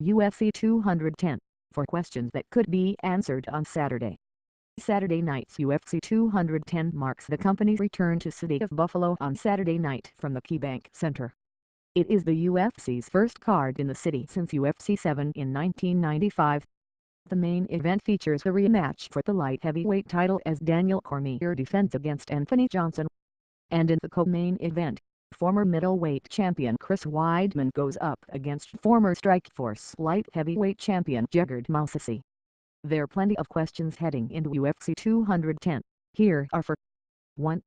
UFC 210, for questions that could be answered on Saturday. Saturday night's UFC 210 marks the company's return to city of Buffalo on Saturday night from the KeyBank Center. It is the UFC's first card in the city since UFC 7 in 1995. The main event features a rematch for the light heavyweight title as Daniel Cormier defends against Anthony Johnson. And in the co-main event, former middleweight champion Chris Weidman goes up against former Strikeforce light heavyweight champion Gegard Mousasi. There are plenty of questions heading into UFC 210. Here are for 1.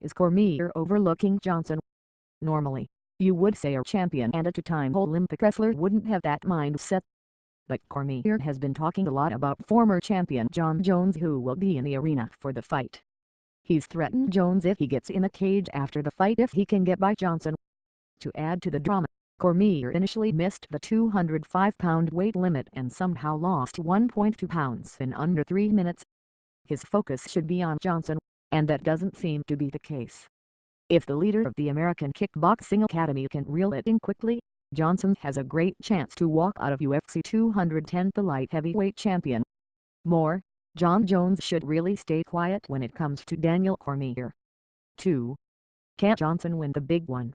Is Cormier overlooking Johnson? Normally, you would say a champion and a two-time Olympic wrestler wouldn't have that mindset. But Cormier has been talking a lot about former champion Jon Jones, who will be in the arena for the fight. He's threatened Jones if he gets in the cage after the fight if he can get by Johnson. To add to the drama, Cormier initially missed the 205-pound weight limit and somehow lost 1.2 pounds in under 3 minutes. His focus should be on Johnson, and that doesn't seem to be the case. If the leader of the American Kickboxing Academy can reel it in quickly, Johnson has a great chance to walk out of UFC 210 the light heavyweight champion. More, Jon Jones should really stay quiet when it comes to Daniel Cormier. 2. Can Johnson win the big one?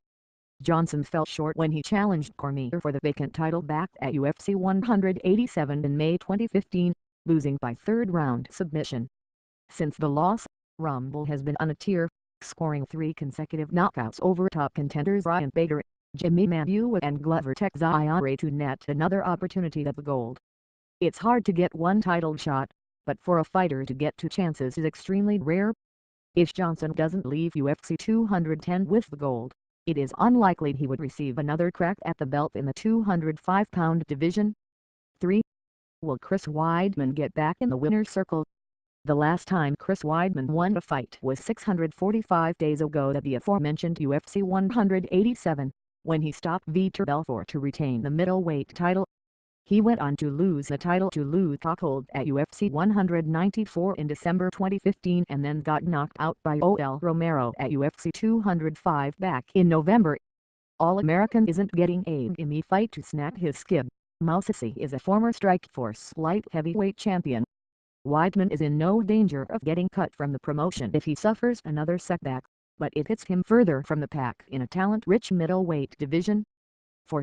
Johnson fell short when he challenged Cormier for the vacant title back at UFC 187 in May 2015, losing by third-round submission. Since the loss, Rumble has been on a tear, scoring 3 consecutive knockouts over top contenders Ryan Bader, Jimmy Manuwa and Glover Teixeira to net another opportunity at the gold. It's hard to get one title shot, but for a fighter to get 2 chances is extremely rare. If Johnson doesn't leave UFC 210 with the gold, it is unlikely he would receive another crack at the belt in the 205-pound division. 3. Will Chris Weidman get back in the winner's circle? The last time Chris Weidman won a fight was 645 days ago at the aforementioned UFC 187, when he stopped Vitor Belfort to retain the middleweight title. He went on to lose the title to Luke Rockhold at UFC 194 in December 2015 and then got knocked out by Yoel Romero at UFC 205 back in November. All-American isn't getting a gimme fight to snap his skid. Mousasi is a former Strikeforce light heavyweight champion. Weidman is in no danger of getting cut from the promotion if he suffers another setback, but it hits him further from the pack in a talent-rich middleweight division. 4.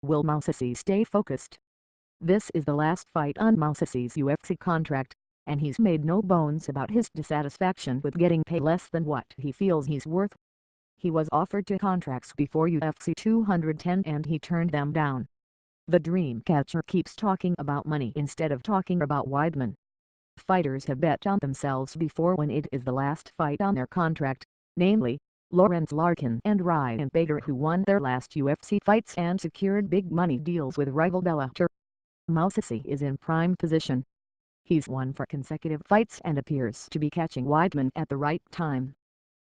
Will Mousasi stay focused? This is the last fight on Mousasi's UFC contract, and he's made no bones about his dissatisfaction with getting paid less than what he feels he's worth. He was offered 2 contracts before UFC 210 and he turned them down. The Dreamcatcher keeps talking about money instead of talking about Weidman. Fighters have bet on themselves before when it is the last fight on their contract, namely, Lawrence Larkin and Ryan Bader, who won their last UFC fights and secured big money deals with rival Bellator. Mousasi is in prime position. He's won 4 consecutive fights and appears to be catching Weidman at the right time.